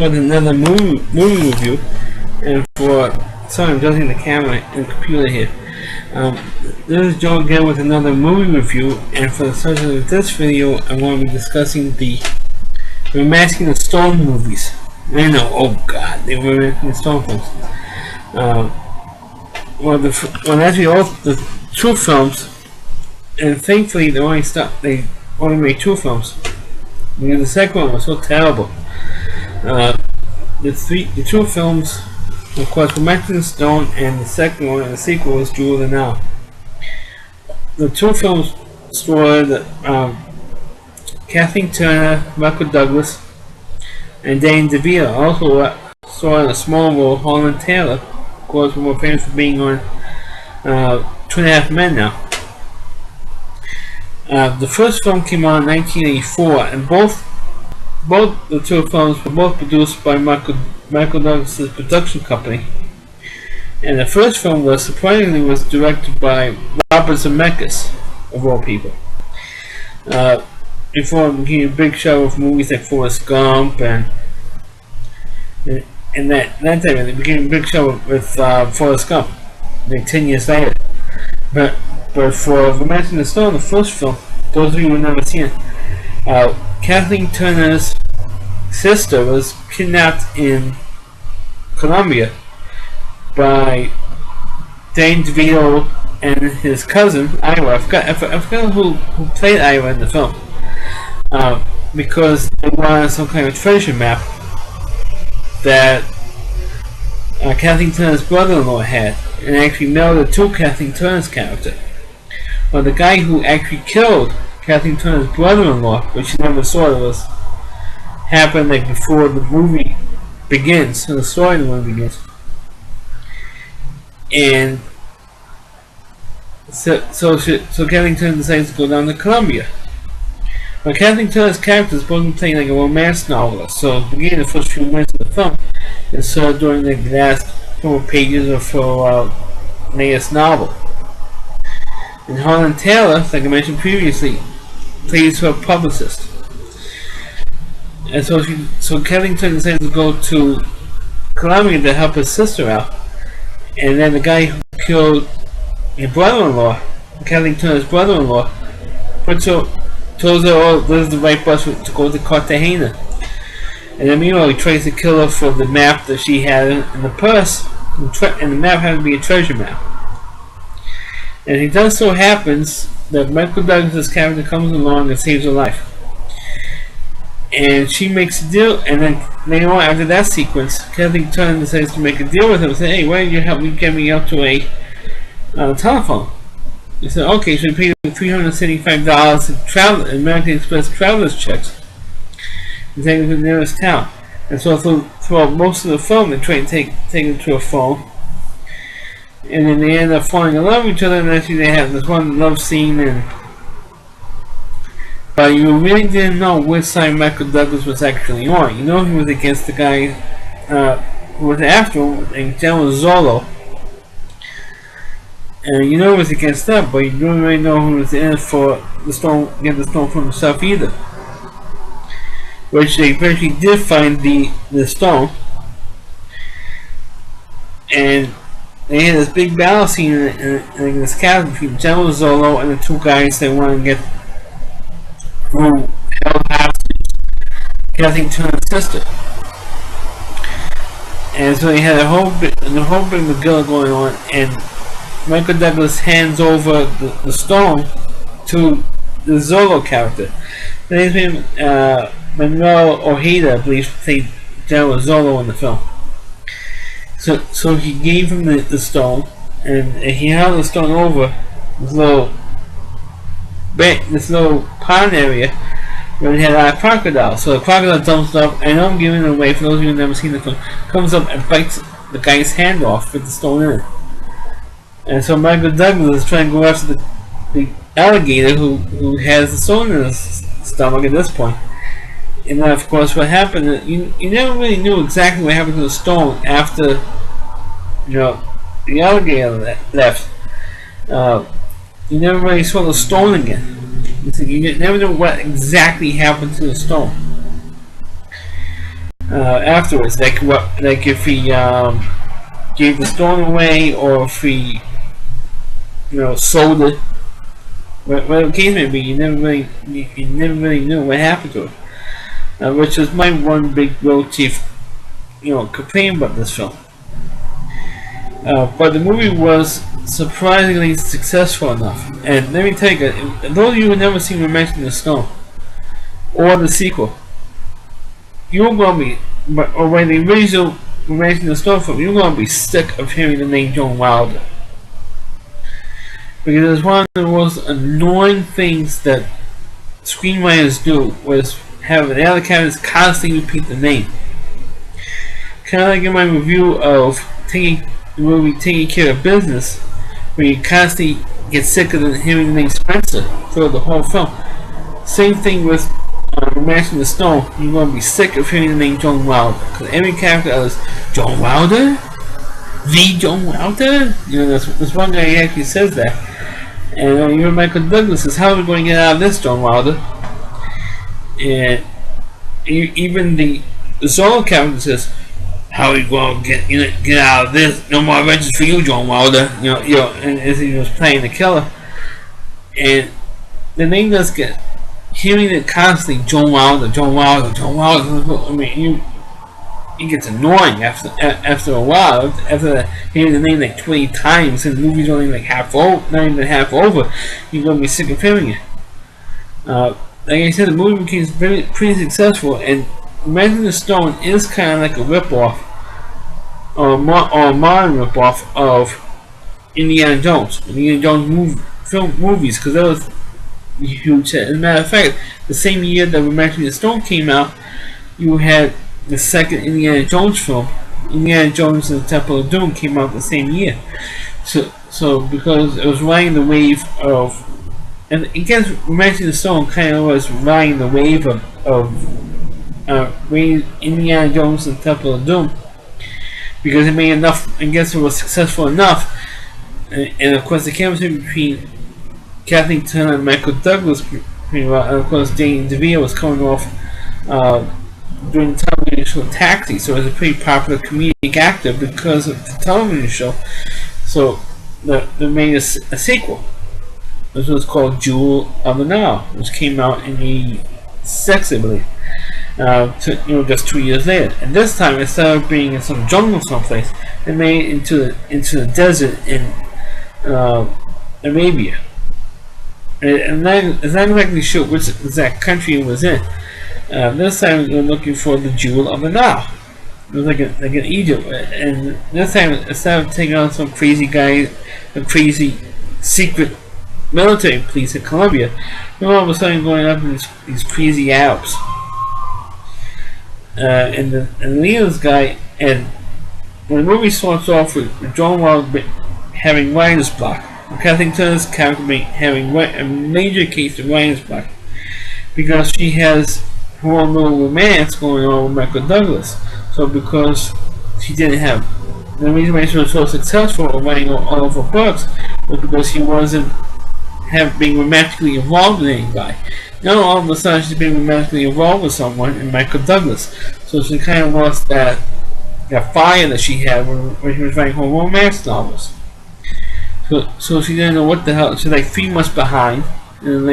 with another movie review, and sorry, I'm adjusting the camera and the computer here. This is Joe again with another movie review, and for the subject of this video, I want to be discussing the Remaking the Stone movies. I know, oh god, they were Remaking the Stone films. Actually all the two films, and thankfully they only made two films, because the second one was so terrible. The two films, of course, Remaking the Stone, and the second one, and the sequel was Jewel of the Nile. The two films starred Kathleen Turner, Michael Douglas, and Danny DeVito. Also starred in a small role Holland Taylor, of course, more famous for being on 2.5 Men now. The first film came out in 1984, and both the two films were both produced by Michael Douglas' production company. And the first film was directed by Robert Zemeckis, of all people. Before he became a big show of movies like Forrest Gump and that time, it became a big show with Forrest Gump, like 10 years later. But for Remaking the Stone, the first film, those of you who have never seen it, Kathleen Turner's sister was kidnapped in Colombia by Danny DeVito and his cousin Ira. I forgot who played Ira in the film, because they wanted some kind of treasure map that Kathleen Turner's brother-in-law had, and actually melded to Kathleen Turner's character. Well, the guy who actually killed Kathleen Turner's brother-in-law, which you never saw, happened like before the movie begins, so the story of the movie begins. And so Kathleen Turner decides to go down to Colombia. Well, Kathleen Turner's character is supposed to be playing like a romance novelist, so beginning the first few minutes of the film is sort of during the last couple of pages of her latest novel. And Holland Taylor, like I mentioned previously, plays her publicist. And so Kathleen Turner decides to go to Colombia to help his sister out. And then the guy who killed your brother-in-law, Kathleen Turner's brother-in-law, tells her, oh, this is the right bus to go to Cartagena. And then meanwhile, he tries to kill her for the map that she had in the purse, and the map had to be a treasure map. And it just so happens that Michael Douglas' character comes along and saves her life. And she makes a deal, and then later on, after that sequence, Kathleen Turner decides to make a deal with him and say, hey, why don't you help me get me up to a telephone? He said, okay, so he paid him $375 in American Express traveler's checks and take him to the nearest town. And so throughout most of the film, they try to take him to a phone. And then they end up falling in love with each other, and actually they have this one love scene, but you really didn't know which side Michael Douglas was actually on. You know he was against the guy who was after him, named General Zolo. And you know he was against that, but you don't really know who was in it for the stone, get the stone for himself either. Which they eventually did find the stone. And they had this big battle scene in this cabin between General Zolo and the two guys that wanted to get who held hostage Kathleen Turner's sister. And so they had a whole big McGill going on, and Michael Douglas hands over the stone to the Zolo character. His name Manuel Ojeda, I believe, played General Zolo in the film. So he gave him the stone, and he held the stone over this little pond area where it had a crocodile. So the crocodile jumps up, and I'm giving it away for those of you who have never seen the film, comes up and bites the guy's hand off with the stone in it. And so Michael Douglas is trying to go after the alligator who has the stone in his stomach at this point. And then of course what happened, you never really knew exactly what happened to the stone after the alligator left. You never really saw the stone again. You never knew what exactly happened to the stone. afterwards, like if he gave the stone away, or if he, sold it. Whatever the case may be, you never really knew what happened to it, which was my one big real chief, complaint about this film. But the movie was surprisingly successful enough, and let me tell you, those of you who have never seen Romancing the Stone or the sequel, you're gonna be, or when the original Romancing the Stone film, you're gonna be sick of hearing the name John Wilder. Because it's one of the most annoying things that screenwriters do, was have the other characters constantly repeat the name. Kind of like in my review of the movie Taking Care of Business, where you constantly get sick of hearing the name Spencer throughout the whole film. Same thing with Romancing the Stone. You're going to be sick of hearing the name John Wilder, because every character is John Wilder? The John Wilder? There's one guy who actually says that. And even Michael Douglas says, how are we going to get out of this, John Wilder? And even the Zorro character says, how are you going to get out of this? No more adventures for you, John Wilder. And as he was playing the killer. And the name does get, hearing it constantly, John Wilder, John Wilder, John Wilder. I mean, it gets annoying after a while. After hearing the name like 20 times, and the movie's only like not even half over, you're gonna be sick of hearing it. Like I said, the movie became pretty successful, and Romancing the Stone is kind of like a ripoff, or a modern ripoff of Indiana Jones. Indiana Jones movies, because that was huge. As a matter of fact, the same year that Romancing the Stone came out, you had the second Indiana Jones film, Indiana Jones and the Temple of Doom, came out the same year. So because it was riding the wave of, and again, Romancing the Stone kind of was riding the wave of Indiana Jones and the Temple of Doom, because it made enough. I guess it was successful enough, and of course the chemistry between Kathleen Turner and Michael Douglas, and of course Danny DeVito was coming off during the television show Taxi, so it was a pretty popular comedic actor because of the television show. So they made a sequel. This was called Jewel of the Nile, which came out in '86, I believe. Just 2 years later. And this time, instead of being in some jungle someplace, they made it into the desert in Arabia. And I'm not exactly sure which exact country it was in. This time we're looking for the Jewel of the Nile. It was like in Egypt, and this time instead of taking on some crazy guy, a crazy secret military police in Colombia, we're all of a sudden going up in these crazy Alps. And the leader of this guy, and when the movie starts off with John Wilder having writer's block, Kathleen Turner's character having a major case of writer's block, because she has her own little romance going on with Michael Douglas. So because she didn't have, the reason why she was so successful in writing all of her books was because she wasn't being romantically involved with anybody. Now all of a sudden she's being romantically involved with someone in Michael Douglas. So she kind of lost that fire that she had when she was writing her romance novels. So she didn't know what the hell. She's like 3 months behind, and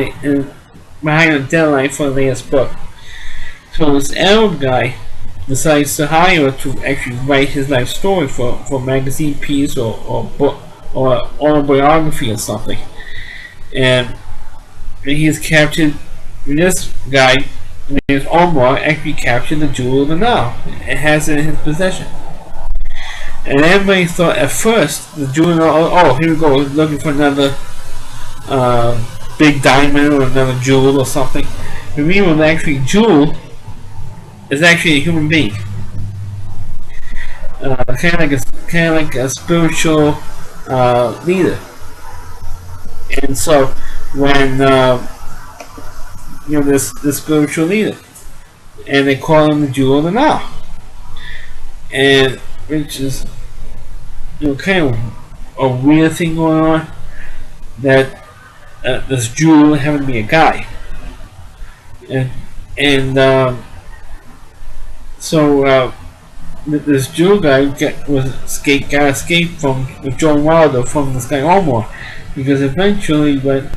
behind the deadline for the latest book. So this Arab guy decides to hire her to actually write his life story for a magazine piece or book or autobiography or something. And he's captured. This guy, named Omar, actually captured the Jewel of the Nile. It has it in his possession. And everybody thought at first the Jewel of the Nile, oh, here we go, we're looking for another big diamond or another jewel or something. But meanwhile, the actual jewel is actually a human being. Kind of like a spiritual leader. And so when this spiritual leader, and they call him the Jewel of the Nile, and which is kind of a weird thing going on, that this jewel happened to be a guy, and So this Jew guy got escaped from with John Wilder from this guy Omar, because eventually when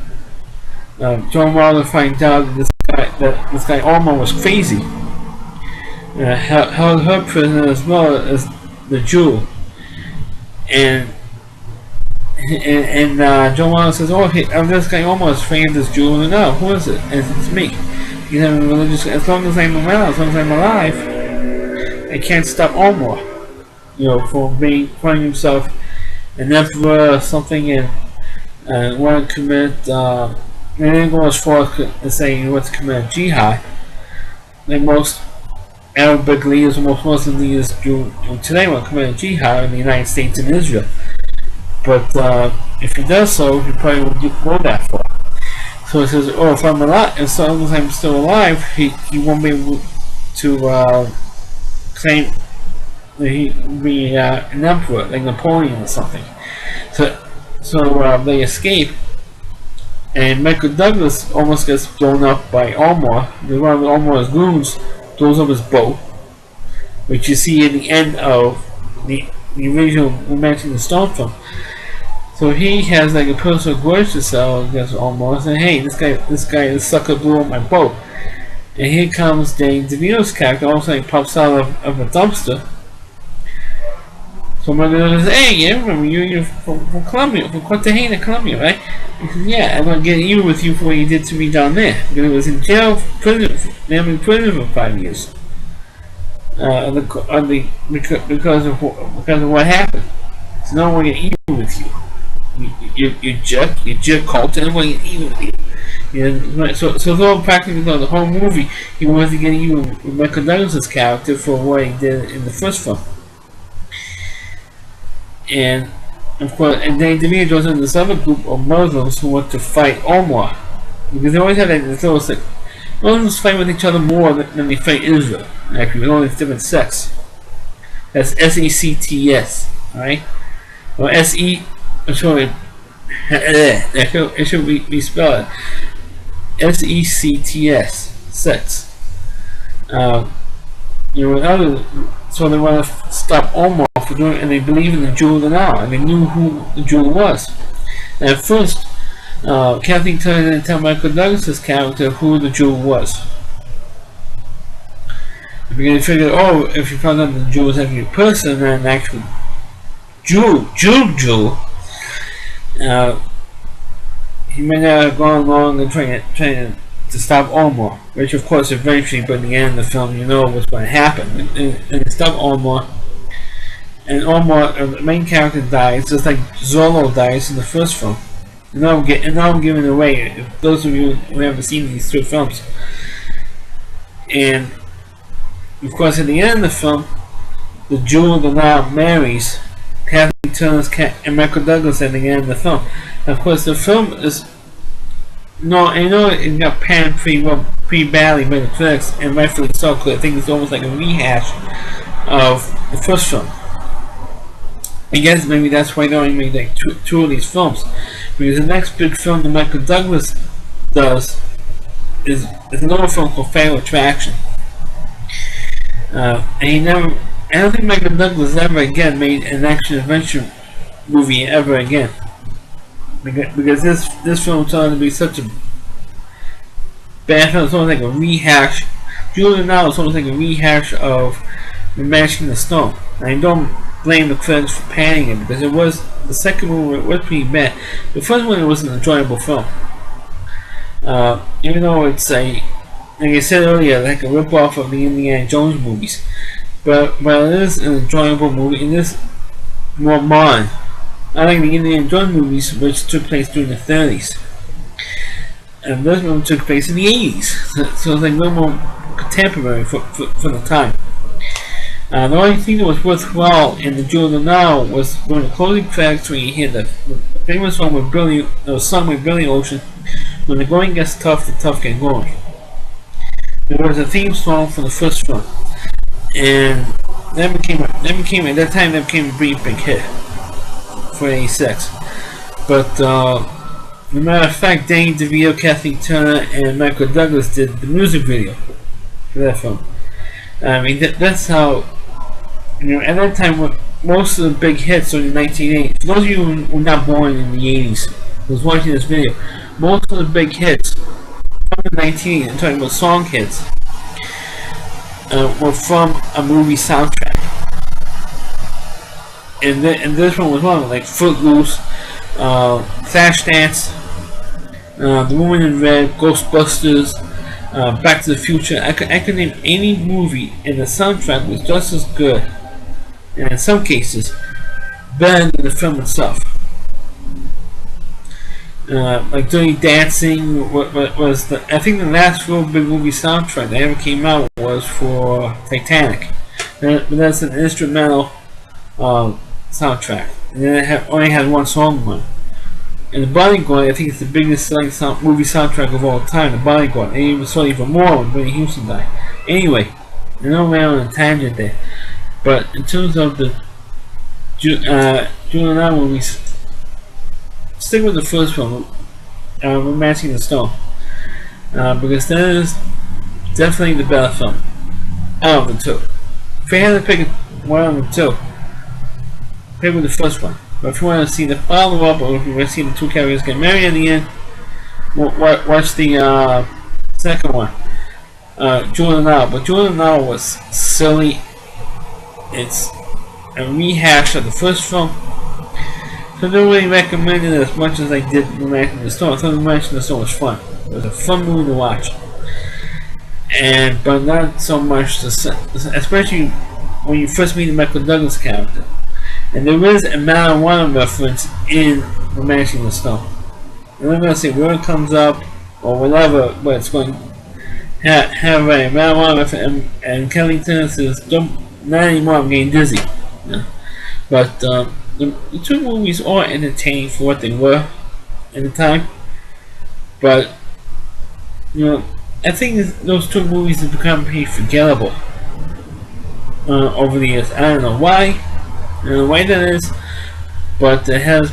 John Wilder finds out that this guy Omar was crazy, held her prisoner as well as the Jew, and John Wilder says, "Oh, hey, this guy Omar is framed this Jew, and no, who is it? And it's me. He's having religious. As long as I'm around, as long as I'm alive, I can't stop Omar, from finding himself an emperor or something, and want to commit." They didn't go as far as saying he wants to commit jihad, like most Arabic leaders, most Muslim leaders do today want to commit jihad in the United States and Israel. But if he does so, he probably won't go that far. So he says, "Oh, if I'm alive, as long as I'm still alive, he won't be able to claim that he will be an emperor, like Napoleon or something." So they escape. And Michael Douglas almost gets blown up by Omar. One of Omar's goons blows up his boat, which you see in the end of the original mentioned the Stone film. So he has like a personal grudge to sell against Omar, saying, "Hey, this sucker blew up my boat." And here comes Danny DeVito's character, all of a sudden pops out of a dumpster. So Michael Douglas says, "Hey, yeah, remember you're from Colombia, from Cartagena, Colombia, right?" He says, "Yeah, I'm gonna get even with you for what you did to me down there. Because I was in jail, in prison for 5 years, because of what happened. So now I'm gonna get even with you. You jerk cult, and I'm gonna get even with you." So though practically the whole movie, he wanted to get even with Michael Douglas' character for what he did in the first film. And of course, and then DeVito goes into this other group of Muslims who want to fight Omar, because they always have that little like Muslims fight with each other more than they fight Israel. Actually, with only different sects. That's SECTS, alright? Or SE. Sorry, it should be spelled SECTS, sects. With others, so they want to stop Omar for doing it, and they believe in the Jew of the Nile, and they knew who the Jew was. And at first, Kathleen Turner didn't tell Michael Douglas' character who the Jew was. Because they figured, oh, if you found out the Jew was actually a person and an actual Jew, he may not have gone along and trying to stop Omar, which of course eventually by the end of the film you know what's going to happen, and stop Omar, and Omar, the main character, dies just like Zorro dies in the first film. And now I'm giving it away, if those of you who haven't seen these two films. And of course at the end of the film, the Jew of the Nile marries Kathleen Turner's and Michael Douglas at the end of the film. And of course the film is I know it got panned pretty badly by the critics, and rightfully so, because I think it's almost like a rehash of the first film. I guess maybe that's why they only made like two of these films, because the next big film that Michael Douglas does is another film called Fatal Attraction. And I don't think Michael Douglas ever again made an action adventure movie ever again. Because this film turned out to be such a bad film. It's almost like a rehash. Julian now is almost like a rehash of Mashing the Stone. And I don't blame the critics for panning it, because the second one was pretty bad. The first one was an enjoyable film. Even though it's like I said earlier, like a rip-off of the Indiana Jones movies. But it is an enjoyable movie, and this more modern. I like the Indiana Jones movies, which took place during the 30s. And this one took place in the 80s. So it's like a little more contemporary for the time. The only thing that was worthwhile in the Jew of the Nile was during the closing credits, when you hear the famous song with Billy Ocean, "When the going gets tough, the tough get going." There was a theme song for the first film, and that became at that time that became a pretty big hit for '86. But as a matter of fact, Danny DeVito, Kathleen Turner, and Michael Douglas did the music video for that film. I mean, that's how, at that time, most of the big hits were in the 1980s. For those of you who were not born in the 80s, who was watching this video, most of the big hits from the 1980s, I'm talking about song hits, were from a movie soundtrack. And this one was one of them, like Footloose, Flashdance, The Woman in Red, Ghostbusters, Back to the Future. I could name any movie, and the soundtrack was just as good, and in some cases, better than the film itself. Like Dirty Dancing was I think the last real big movie soundtrack that ever came out was for Titanic. But that's an instrumental soundtrack, and then it only had one song on it. And The Bodyguard, I think it's the biggest selling movie soundtrack of all time, The Bodyguard. And even sold even more when Whitney Houston died. Anyway, I know I'm on a tangent there, but in terms of the June and Nile movies, stick with the first one, Romancing the Stone, because that is definitely the better film out of the two. If you had to pick one of the two, pick with the first one. But if you want to see the follow-up, or if you want to see the two characters get married at the end, watch the second one, June and Nile. But June and Nile was silly. It's a rehash of the first film. So I don't really recommend it as much as I did Romancing the Stone. I thought Romancing the Stone was fun. It was a fun movie to watch. But not so much, especially when you first meet the Michael Douglas character. And there is a marijuana reference in Romancing the Stone. And I'm going to say where it comes up, or whatever, but it's going to have a marijuana reference. And Kelly Turner says, not anymore, I'm getting dizzy. Yeah. But the two movies are entertaining for what they were at the time. But, I think those two movies have become pretty forgettable over the years. I don't know why. I don't know why that is, but it has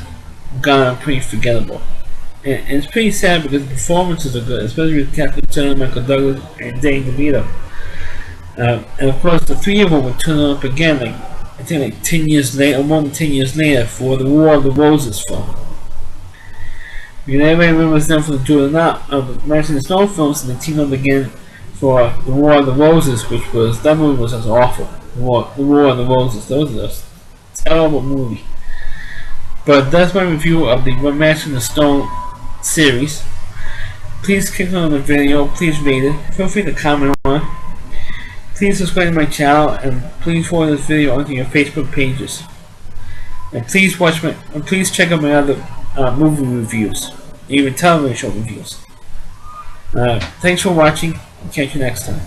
gone pretty forgettable. And it's pretty sad because the performances are good, especially with Captain Turner, Michael Douglas, and Danny DeVito. And of course, the three of them would turn up again, I think 10 years later, or more than 10 years later, for the War of the Roses film. Because everybody remembers them for the June and Nile of the Romancing the Stone films, and they teamed up again for the War of the Roses, that movie was just awful. The War of the Roses, those are just terrible movie. But that's my review of the Romancing the Stone series. Please click on the video, please rate it, feel free to comment on it. Please subscribe to my channel, and please forward this video onto your Facebook pages. And please check out my other movie reviews, even television show reviews. Thanks for watching, and catch you next time.